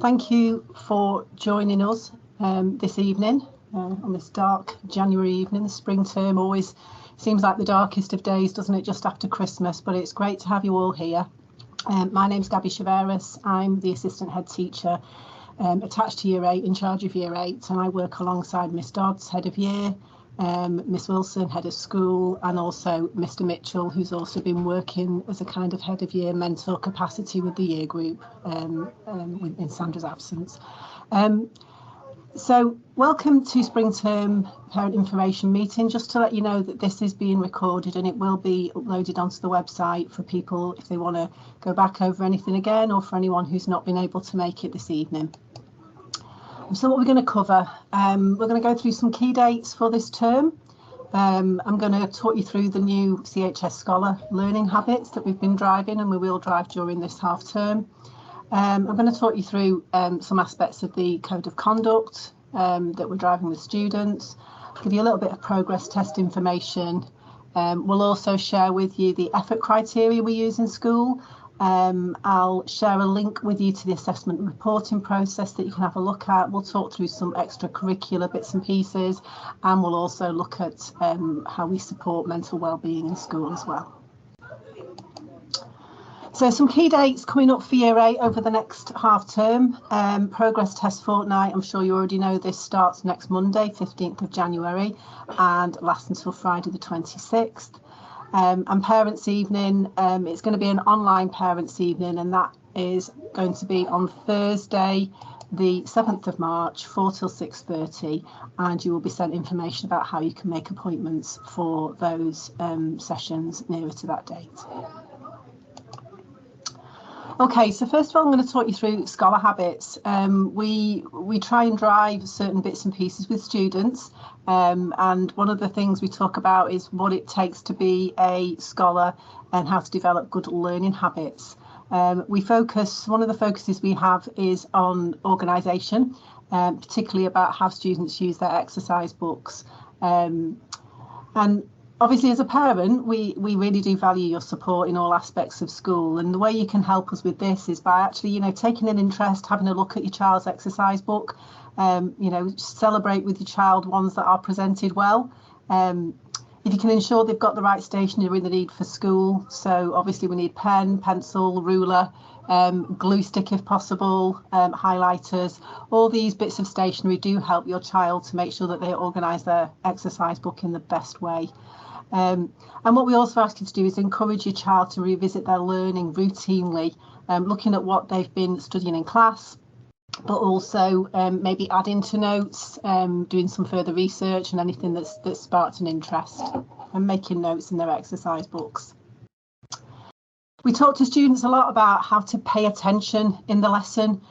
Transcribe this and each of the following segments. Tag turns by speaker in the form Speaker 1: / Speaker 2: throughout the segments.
Speaker 1: thank you for joining us this evening on this dark January evening. The spring term always seems like the darkest of days, doesn't it, just after Christmas, but it's great to have you all here. My name's Gabby Chaveras. I'm the assistant head teacher attached to Year 8, in charge of Year 8, and I work alongside Miss Dodds, head of year, Miss Wilson, head of school, and also Mr Mitchell, who's also been working as a kind of head of year mentor capacity with the year group in Sandra's absence. So welcome to spring term parent information meeting. Just to let you know that this is being recorded and it will be uploaded onto the website for people if they want to go back over anything again, or for anyone who's not been able to make it this evening. So what we're going to cover, we're going to go through some key dates for this term. I'm going to talk you through the new CHS Scholar learning habits that we've been driving and we will drive during this half term. I'm going to talk you through some aspects of the code of conduct that we're driving with students, give you a little bit of progress test information. We'll also share with you the effort criteria we use in school. I'll share a link with you to the assessment and reporting process that you can have a look at. We'll talk through some extracurricular bits and pieces, and we'll also look at how we support mental wellbeing in school as well. So some key dates coming up for Year 8 over the next half term. Progress test fortnight, I'm sure you already know this, starts next Monday, 15th of January, and lasts until Friday the 26th. And parents' evening, it's going to be an online parents' evening, and that is going to be on Thursday, the 7th of March, 4 till 6:30, and you will be sent information about how you can make appointments for those sessions nearer to that date. Okay, so first of all, I'm going to talk you through scholar habits. We try and drive certain bits and pieces with students, and one of the things we talk about is what it takes to be a scholar and how to develop good learning habits. One of the focuses we have is on organisation, particularly about how students use their exercise books. And obviously, as a parent, we really do value your support in all aspects of school. And the way you can help us with this is by actually, taking an interest, having a look at your child's exercise book, celebrate with your child ones that are presented well. If you can ensure they've got the right stationery they need for school. So obviously we need pen, pencil, ruler, glue stick if possible, highlighters. All these bits of stationery do help your child to make sure that they organise their exercise book in the best way. And what we also ask you to do is encourage your child to revisit their learning routinely, looking at what they've been studying in class, but also maybe adding to notes, doing some further research and anything that's sparked an interest, and making notes in their exercise books. We talk to students a lot about how to pay attention in the lesson,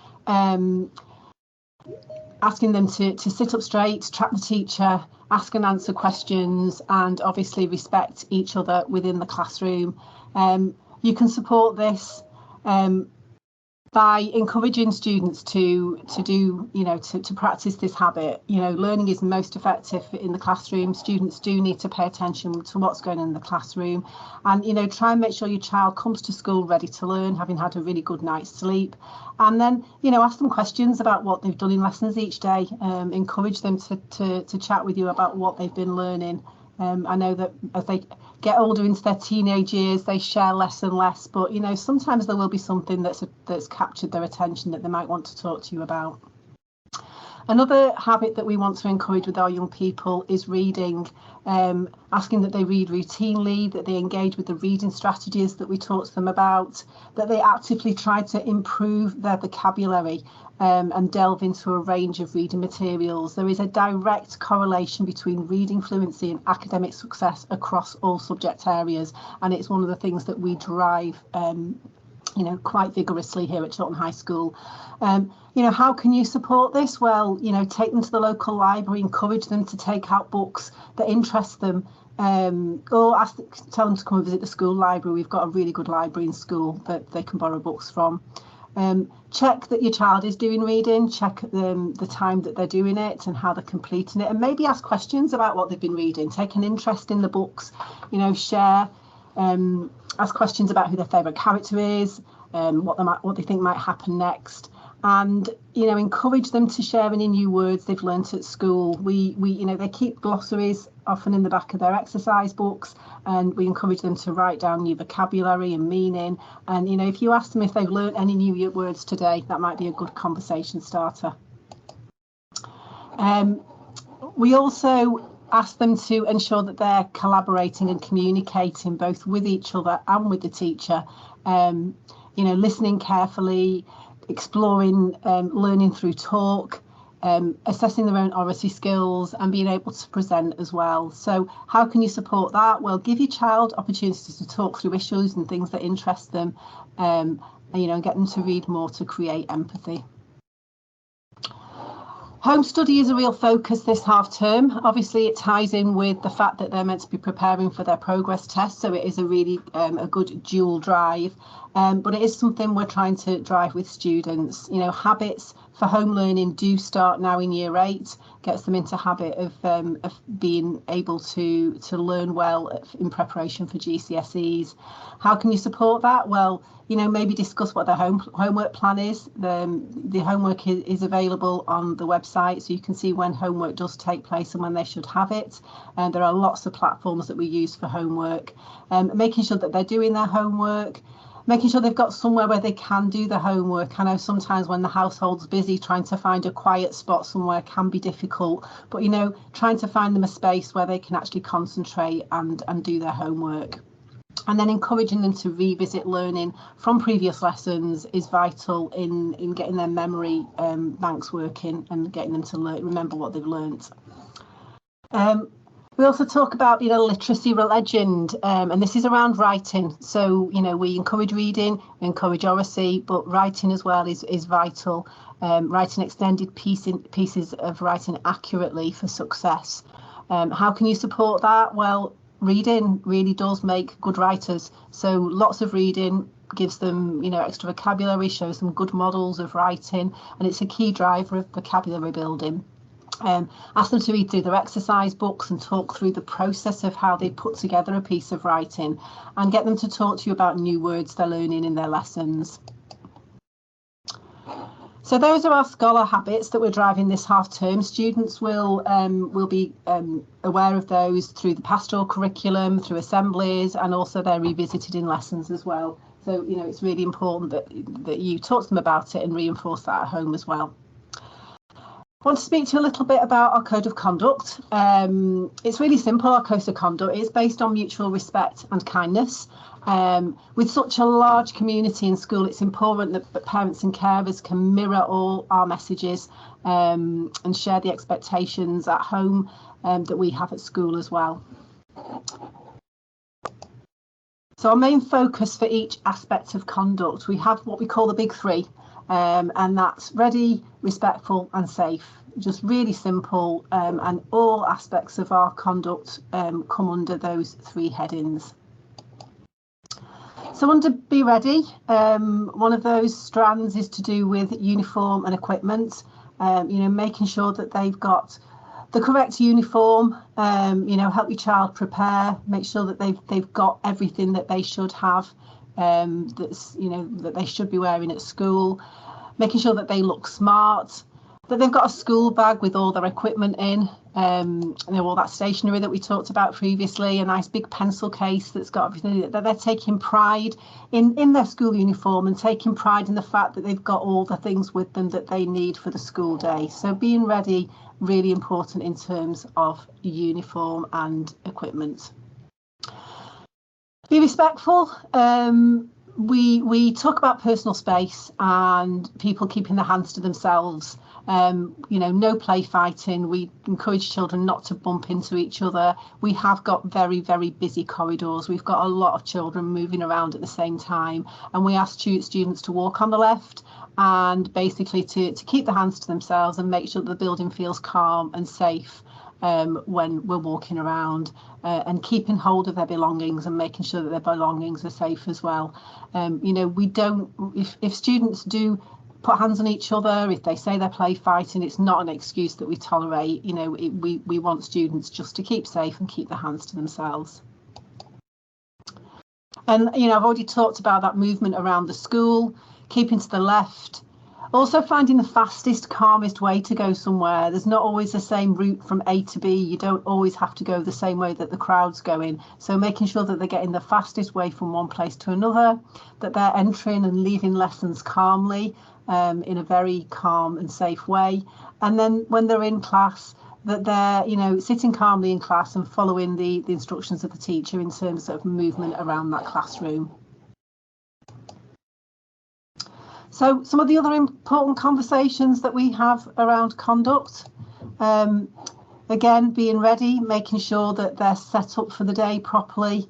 Speaker 1: asking them to sit up straight, track the teacher, ask and answer questions, and obviously respect each other within the classroom. You can support this by encouraging students to practice this habit. Learning is most effective in the classroom. Students do need to pay attention to what's going on in the classroom, and try and make sure your child comes to school ready to learn, having had a really good night's sleep. And then ask them questions about what they've done in lessons each day. Encourage them to chat with you about what they've been learning. I know that as they get older into their teenage years, they share less and less, but sometimes there will be something that's captured their attention that they might want to talk to you about. Another habit that we want to encourage with our young people is reading, asking that they read routinely, that they engage with the reading strategies that we talk to them about, that they actively try to improve their vocabulary and delve into a range of reading materials. There is a direct correlation between reading fluency and academic success across all subject areas, and it's one of the things that we drive quite vigorously here at Chiltern High School. How can you support this? Well, take them to the local library, encourage them to take out books that interest them, or tell them to come and visit the school library. We've got a really good library in school that they can borrow books from. Check that your child is doing reading, check the time that they're doing it and how they're completing it, and maybe ask questions about what they've been reading. Take an interest in the books, share, ask questions about who their favourite character is, what they think might happen next, and encourage them to share any new words they've learnt at school. We they keep glossaries often in the back of their exercise books, and we encourage them to write down new vocabulary and meaning. And if you ask them if they've learnt any new words today, that might be a good conversation starter. We also ask them to ensure that they're collaborating and communicating both with each other and with the teacher, listening carefully, exploring learning through talk, assessing their own oracy skills, and being able to present as well. So how can you support that? Well, give your child opportunities to talk through issues and things that interest them, and get them to read more to create empathy. Home study is a real focus this half term. Obviously, it ties in with the fact that they're meant to be preparing for their progress test, so it is a really a good dual drive. But it is something we're trying to drive with students. Habits for home learning do start now in Year 8, gets them into habit of being able to learn well in preparation for GCSEs. How can you support that? Well, maybe discuss what their homework plan is. The homework is available on the website, so you can see when homework does take place and when they should have it. And there are lots of platforms that we use for homework. Making sure that they're doing their homework, making sure they've got somewhere where they can do the homework. I know sometimes when the household's busy, trying to find a quiet spot somewhere can be difficult, but trying to find them a space where they can actually concentrate and do their homework. And then encouraging them to revisit learning from previous lessons is vital in getting their memory banks working and getting them to remember what they've learnt. We also talk about literacy legend, and this is around writing. So we encourage reading, we encourage oracy, but writing as well is vital. Writing extended pieces of writing accurately for success. How can you support that? Well, reading really does make good writers. So lots of reading gives them extra vocabulary, shows them good models of writing, and it's a key driver of vocabulary building. Ask them to read through their exercise books and talk through the process of how they put together a piece of writing, and get them to talk to you about new words they're learning in their lessons. So those are our scholar habits that we're driving this half term. Students will be aware of those through the pastoral curriculum, through assemblies, and also they're revisited in lessons as well. So it's really important that you talk to them about it and reinforce that at home as well. I want to speak to you a little bit about our code of conduct. It's really simple. Our code of conduct is based on mutual respect and kindness. With such a large community in school, it's important that parents and carers can mirror all our messages and share the expectations at home that we have at school as well. So our main focus for each aspect of conduct, we have what we call the big three, and that's ready, respectful and safe. Just really simple, and all aspects of our conduct come under those three headings. So under Be Ready, one of those strands is to do with uniform and equipment, making sure that they've got the correct uniform, help your child prepare, make sure that they've got everything that they should have, that they should be wearing at school, making sure that they look smart, that they've got a school bag with all their equipment in, all that stationery that we talked about previously, a nice big pencil case that's got everything, that they're taking pride in their school uniform and taking pride in the fact that they've got all the things with them that they need for the school day. So being ready, really important in terms of uniform and equipment. Be respectful. We talk about personal space and people keeping their hands to themselves. No play fighting. We encourage children not to bump into each other. We have got very, very busy corridors. We've got a lot of children moving around at the same time, and we ask students to walk on the left and basically to keep their hands to themselves and make sure that the building feels calm and safe when we're walking around, and keeping hold of their belongings and making sure that their belongings are safe as well. We don't, if students do put hands on each other, if they say they're play fighting, it's not an excuse that we tolerate. We want students just to keep safe and keep their hands to themselves. And I've already talked about that movement around the school, keeping to the left. Also finding the fastest, calmest way to go somewhere. There's not always the same route from A to B. You don't always have to go the same way that the crowd's going. So making sure that they're getting the fastest way from one place to another, that they're entering and leaving lessons calmly, in a very calm and safe way. And then when they're in class, that they're, sitting calmly in class and following the instructions of the teacher in terms of movement around that classroom. So some of the other important conversations that we have around conduct, again, being ready, making sure that they're set up for the day properly,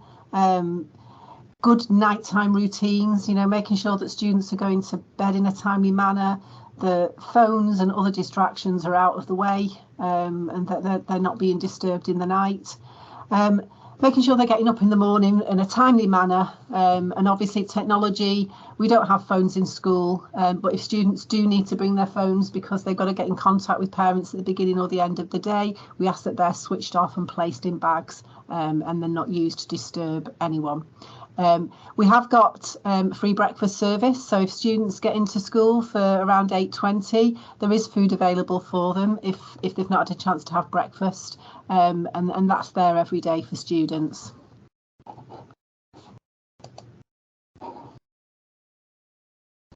Speaker 1: good nighttime routines, making sure that students are going to bed in a timely manner, the phones and other distractions are out of the way, and that they're not being disturbed in the night. Making sure they're getting up in the morning in a timely manner, and obviously technology, we don't have phones in school, but if students do need to bring their phones because they've got to get in contact with parents at the beginning or the end of the day, we ask that they're switched off and placed in bags, and they're not used to disturb anyone. We have got free breakfast service, so if students get into school for around 8:20, there is food available for them if they've not had a chance to have breakfast, and that's there every day for students.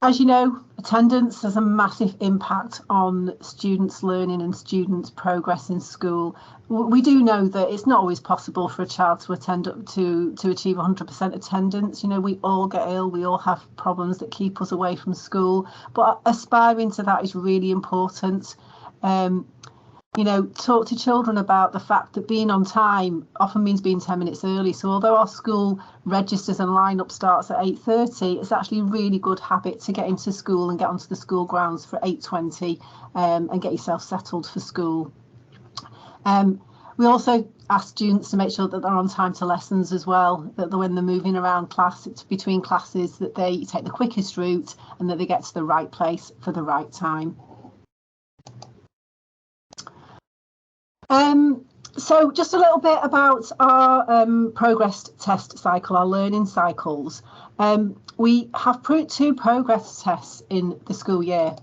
Speaker 1: As you know, attendance has a massive impact on students' learning and students' progress in school. We do know that it's not always possible for a child to achieve 100% attendance. We all get ill, we all have problems that keep us away from school, but aspiring to that is really important. Talk to children about the fact that being on time often means being 10 minutes early. So although our school registers and lineup starts at 8:30, it's actually a really good habit to get into school and get onto the school grounds for 8:20, and get yourself settled for school. We also ask students to make sure that they're on time to lessons as well, that when they're moving around between classes, that they take the quickest route and that they get to the right place for the right time. So just a little bit about our progress test cycle, our learning cycles. We have 2 progress tests in the school year.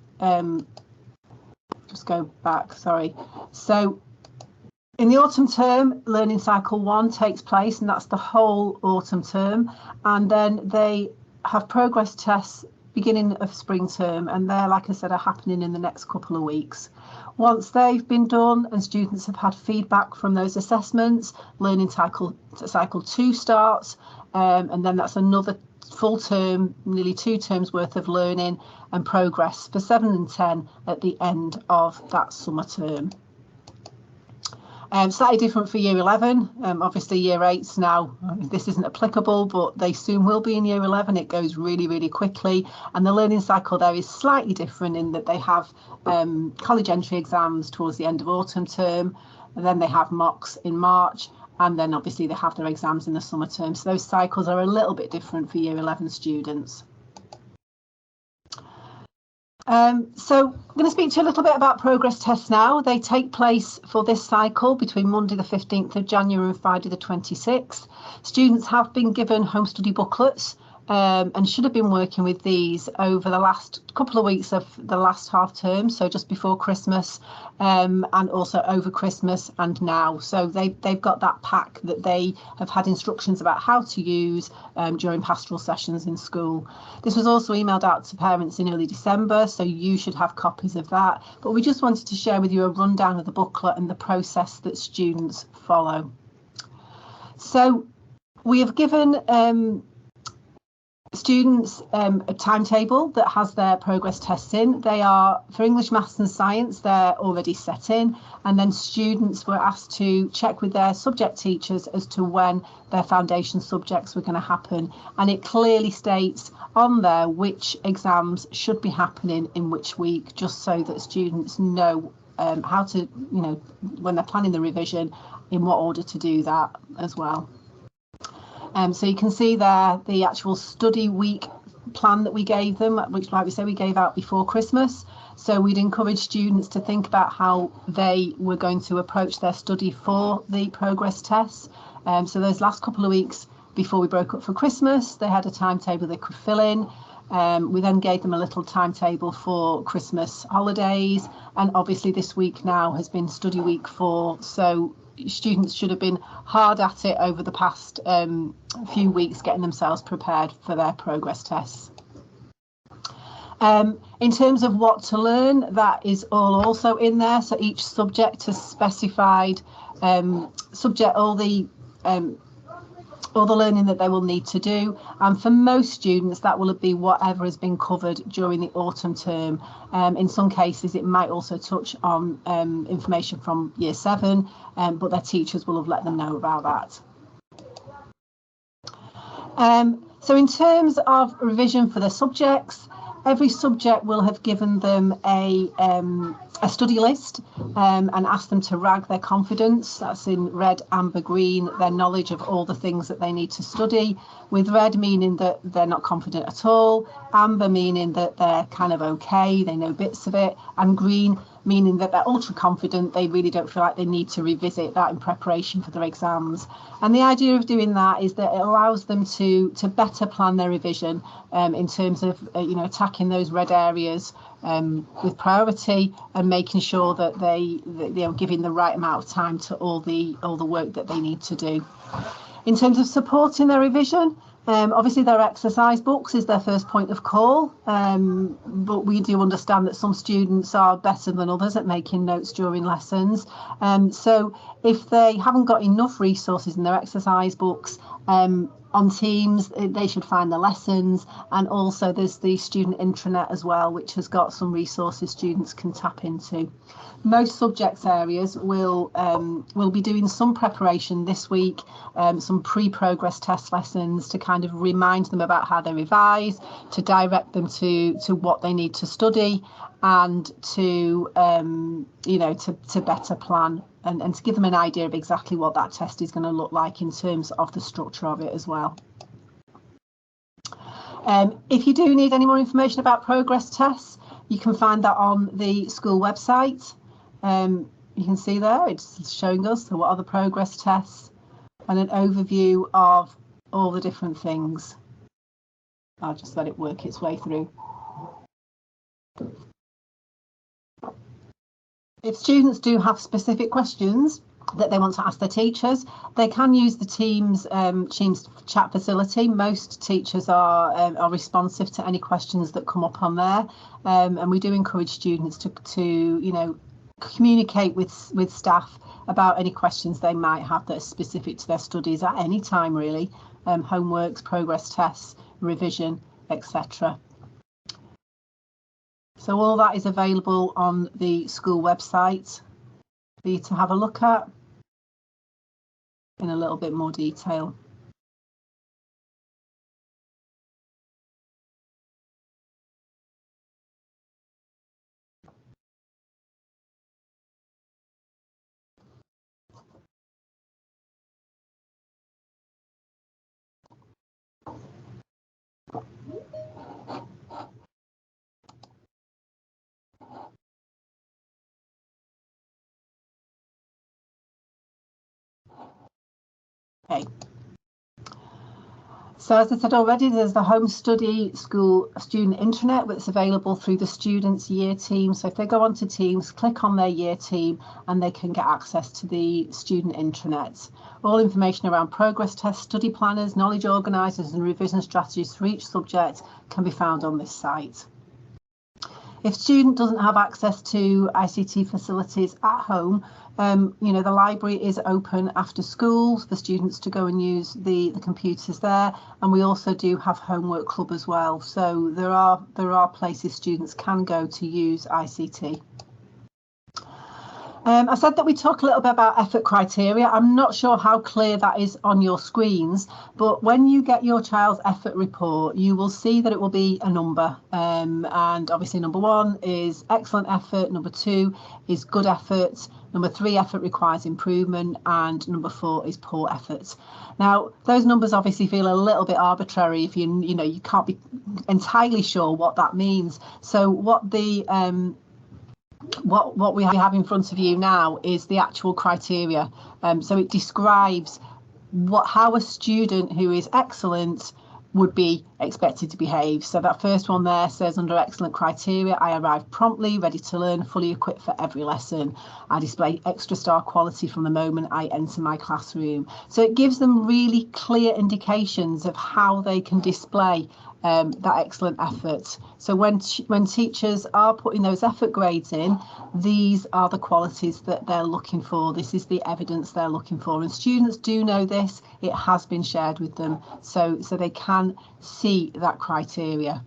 Speaker 1: Just go back, sorry. So in the autumn term, learning cycle 1 takes place, and that's the whole autumn term. And then they have progress tests beginning of spring term, and they're, like I said, are happening in the next couple of weeks. Once they've been done and students have had feedback from those assessments, learning cycle 2 starts, and then that's another full term, nearly 2 terms worth of learning and progress for 7 and 10 at the end of that summer term. Slightly different for year 11. Obviously year 8's now, this isn't applicable, but they soon will be in year 11. It goes really, really quickly. And the learning cycle there is slightly different in that they have college entry exams towards the end of autumn term, and then they have mocks in March, and then obviously they have their exams in the summer term. So those cycles are a little bit different for year 11 students. So I'm going to speak to you a little bit about progress tests now. They take place for this cycle between Monday the 15th of January and Friday the 26th. Students have been given home study booklets, and should have been working with these over the last couple of weeks of the last half term, so just before Christmas, and also over Christmas and now. So they've got that pack that they have had instructions about how to use during pastoral sessions in school. This was also emailed out to parents in early December, so you should have copies of that. But we just wanted to share with you a rundown of the booklet and the process that students follow. So we have given students a timetable that has their progress tests in. They are for English, Maths and Science, they're already set in, and then students were asked to check with their subject teachers as to when their foundation subjects were going to happen, and it clearly states on there which exams should be happening in which week, just so that students know how to, when they're planning the revision, in what order to do that as well. So you can see there the actual study week plan that we gave them, which, like we say, we gave out before Christmas. So we'd encourage students to think about how they were going to approach their study for the progress tests. So those last couple of weeks before we broke up for Christmas, they had a timetable they could fill in. We then gave them a little timetable for Christmas holidays, and obviously this week now has been study week 4, so students should have been hard at it over the past few weeks getting themselves prepared for their progress tests. In terms of what to learn, that is all also in there. So each subject has specified all the learning that they will need to do, and for most students that will be whatever has been covered during the autumn term. In some cases it might also touch on information from year 7, but their teachers will have let them know about that. So in terms of revision for the subjects, every subject will have given them a study list and asked them to rag their confidence. That's in red, amber, green, their knowledge of all the things that they need to study, with red meaning that they're not confident at all, amber meaning that they're kind of okay, they know bits of it, and green meaning that they're ultra confident, they really don't feel like they need to revisit that in preparation for their exams. And the idea of doing that is that it allows them to better plan their revision in terms of attacking those red areas with priority and making sure that they are giving the right amount of time to all the work that they need to do. In terms of supporting their revision, obviously their exercise books is their first point of call, but we do understand that some students are better than others at making notes during lessons. So if they haven't got enough resources in their exercise books, on Teams, they should find the lessons, and also there's the student intranet as well, which has got some resources students can tap into. Most subjects areas will be doing some preparation this week, some pre-progress test lessons to kind of remind them about how they revise, to direct them to what they need to study, and to to better plan and to give them an idea of exactly what that test is going to look like in terms of the structure of it as well. If you do need any more information about progress tests, you can find that on the school website. You can see there it's showing us what are the progress tests and an overview of all the different things. I'll just let it work its way through. If students do have specific questions that they want to ask their teachers, they can use the Teams chat facility. Most teachers are responsive to any questions that come up on there, and we do encourage students to communicate with staff about any questions they might have that are specific to their studies at any time, really, homeworks, progress tests, revision, etc. So all that is available on the school website for you to have a look at in a little bit more detail. Okay. So as I said already, there's the Home Study School student intranet that's available through the students' year team. So if they go onto Teams, click on their year team and they can get access to the student intranet. All information around progress tests, study planners, knowledge organisers and revision strategies for each subject can be found on this site. If a student doesn't have access to ICT facilities at home, the library is open after school for students to go and use the computers there, and we also do have homework club as well. So there are places students can go to use ICT. I said that we talk a little bit about effort criteria. I'm not sure how clear that is on your screens, but when you get your child's effort report, you will see that it will be a number. And obviously number 1 is excellent effort, number 2 is good effort, number 3 effort requires improvement, and number 4 is poor effort. Now, those numbers obviously feel a little bit arbitrary if you can't be entirely sure what that means. So what we have in front of you now is the actual criteria. So it describes how a student who is excellent would be expected to behave. So that first one there says, under excellent criteria, I arrive promptly, ready to learn, fully equipped for every lesson. I display extra star quality from the moment I enter my classroom. So it gives them really clear indications of how they can display that excellent effort. So when teachers are putting those effort grades in, these are the qualities that they're looking for. This is the evidence they're looking for, and students do know this. It has been shared with them, so they can see that criteria.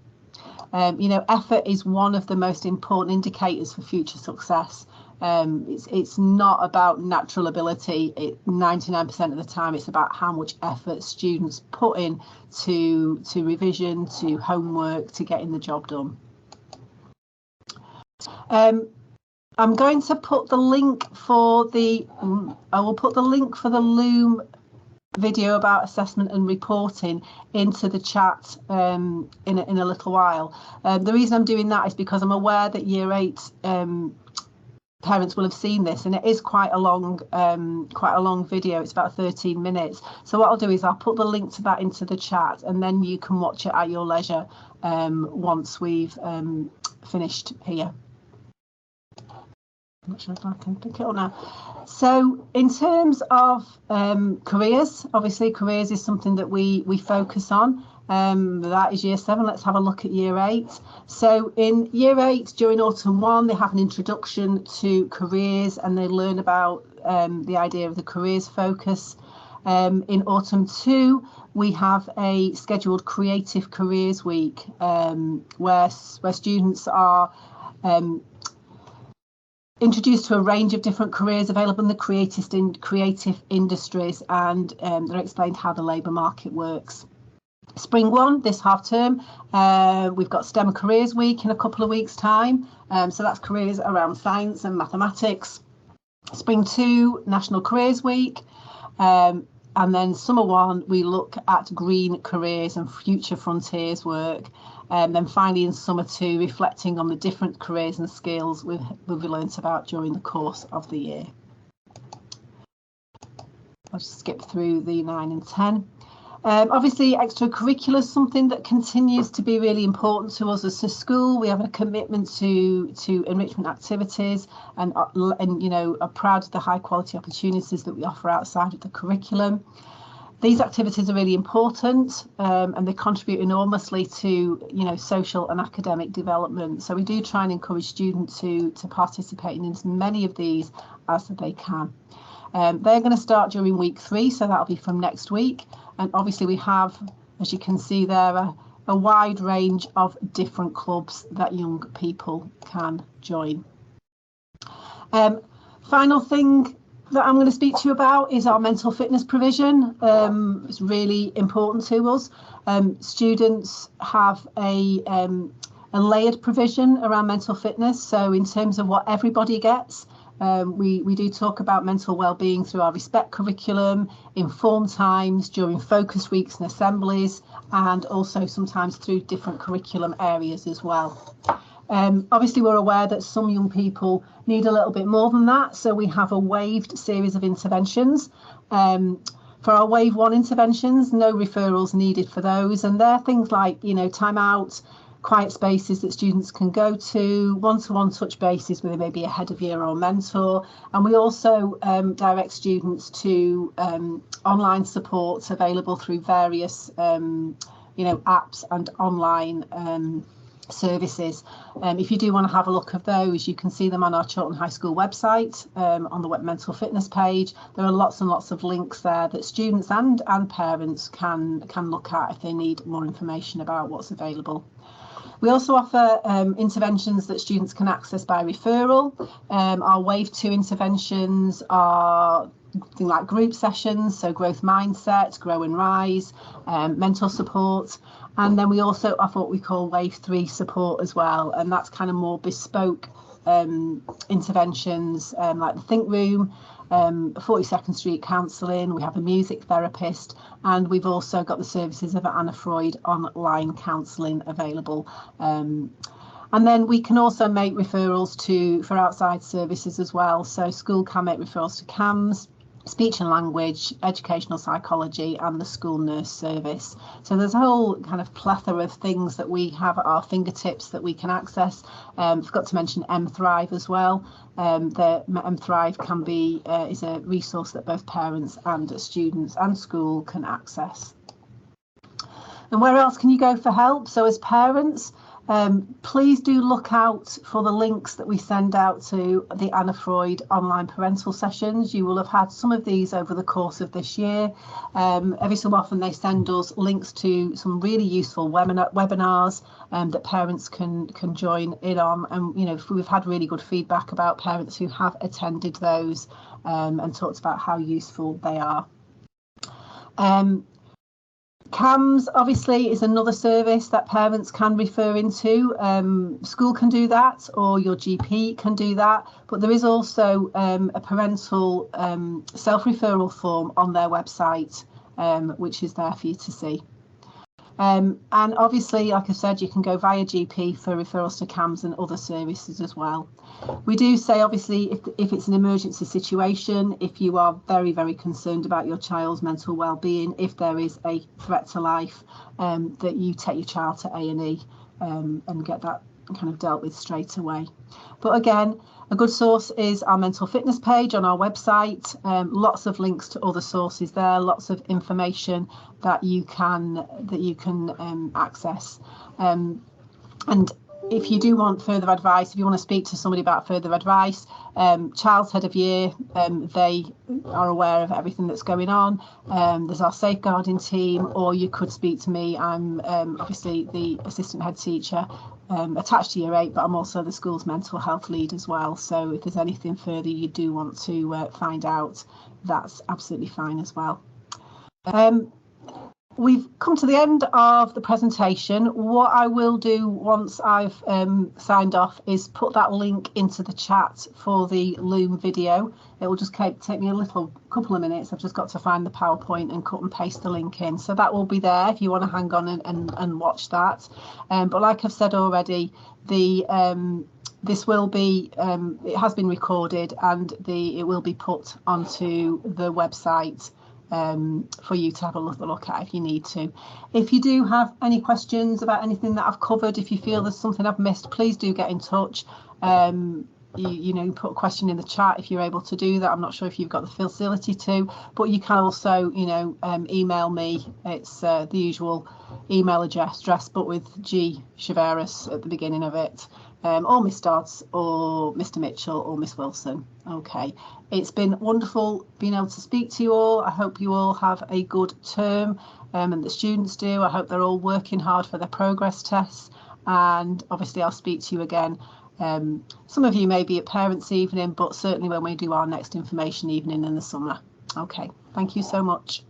Speaker 1: You know, effort is one of the most important indicators for future success. It's not about natural ability. 99% of the time, it's about how much effort students put in to revision, to homework, to getting the job done. I'm going to put the link for the, I will put the link for the Loom video about assessment and reporting into the chat in a little while. The reason I'm doing that is because I'm aware that Year 8 parents will have seen this, and it is quite a long video. It's about 13 minutes. So what I'll do is I'll put the link to that into the chat, and then you can watch it at your leisure once we've finished here. I'm not sure if I can pick it up now. So in terms of careers, obviously careers is something that we focus on. That is Year 7. Let's have a look at Year 8. So in Year 8, during Autumn 1, they have an introduction to careers, and they learn about the idea of the careers focus. In Autumn 2, we have a scheduled Creative Careers Week, where students are introduced to a range of different careers available in the creative industries, and they're explained how the labour market works. Spring 1, this half term, we've got STEM Careers Week in a couple of weeks' time. So that's careers around science and mathematics. Spring 2, National Careers Week. And then Summer 1, we look at green careers and future frontiers work. And then finally in Summer 2, reflecting on the different careers and skills we've learnt about during the course of the year. I'll just skip through the 9 and 10. Obviously, extracurricular is something that continues to be really important to us as a school. We have a commitment to enrichment activities, and you know, are proud of the high quality opportunities that we offer outside of the curriculum. These activities are really important, and they contribute enormously to, you know, social and academic development. So we do try and encourage students to participate in as many of these as they can. They're going to start during week 3, so that'll be from next week. And obviously we have, as you can see there, a wide range of different clubs that young people can join. Final thing that I'm going to speak to you about is our mental fitness provision. It's really important to us. Students have a layered provision around mental fitness. So in terms of what everybody gets, we do talk about mental well-being through our Respect curriculum, informed times, during focus weeks and assemblies, and also sometimes through different curriculum areas as well. Obviously, we're aware that some young people need a little bit more than that, so we have a waived series of interventions. For our Wave 1 interventions, no referrals needed for those, and they're things like, you know, time out, quiet spaces that students can go to, one-to-one touch bases with maybe a head of year or mentor. And we also direct students to online support available through various you know, apps and online services. If you do want to have a look at those, you can see them on our Chiltern High School website, on the mental fitness page. There are lots and lots of links there that students and parents can look at if they need more information about what's available. We also offer interventions that students can access by referral. Our Wave 2 interventions are things like group sessions, so growth mindset, grow and rise, mental support. And then we also offer what we call Wave 3 support as well. And that's kind of more bespoke interventions like the Think Room, 42nd Street Counselling. We have a music therapist, and we've also got the services of Anna Freud online counselling available. And then we can also make referrals for outside services as well. So school can make referrals to CAMHS, speech and language, educational psychology, and the school nurse service. So there's a whole kind of plethora of things that we have at our fingertips that we can access. Forgot to mention mThrive as well. The mThrive can be is a resource that both parents and students and school can access. And where else can you go for help? So as parents, please do look out for the links that we send out to the Anna Freud online parental sessions. You will have had some of these over the course of this year. Every so often they send us links to some really useful webinars that parents can join in on. And you know, we've had really good feedback about parents who have attended those and talked about how useful they are. CAMHS obviously is another service that parents can refer into. School can do that, or your GP can do that, but there is also a parental self-referral form on their website, which is there for you to see. And obviously, like I said, you can go via GP for referrals to CAMHS and other services as well. We do say, obviously, if it's an emergency situation, if you are very, very concerned about your child's mental well-being, if there is a threat to life, that you take your child to A&E and get that kind of dealt with straight away. But again, a good source is our mental fitness page on our website. Lots of links to other sources there, lots of information that you can access. And if you do want further advice, if you want to speak to somebody about further advice, Child's Head of Year, they are aware of everything that's going on. There's our safeguarding team, or you could speak to me. I'm obviously the assistant head teacher attached to Year 8, but I'm also the school's mental health lead as well. So if there's anything further you do want to find out, that's absolutely fine as well. We've come to the end of the presentation. What I will do once I've signed off is put that link into the chat for the Loom video. It will just take me a couple of minutes. I've just got to find the PowerPoint and cut and paste the link in. So that will be there if you want to hang on and watch that. But like I've said already, this will be, it has been recorded, and it will be put onto the website for you to have a look at if you need to. If you do have any questions about anything that I've covered, if you feel there's something I've missed, please do get in touch. You know, put a question in the chat if you're able to do that. I'm not sure if you've got the facility to, but you can also, you know, email me. It's the usual email address, but with G Chavarris at the beginning of it. Or Miss Dodds, or Mr. Mitchell, or Miss Wilson. Okay, it's been wonderful being able to speak to you all. I hope you all have a good term, and the students do. I hope they're all working hard for their progress tests, and obviously I'll speak to you again. Some of you may be at Parents' Evening, but certainly when we do our next information evening in the summer. Okay, thank you so much.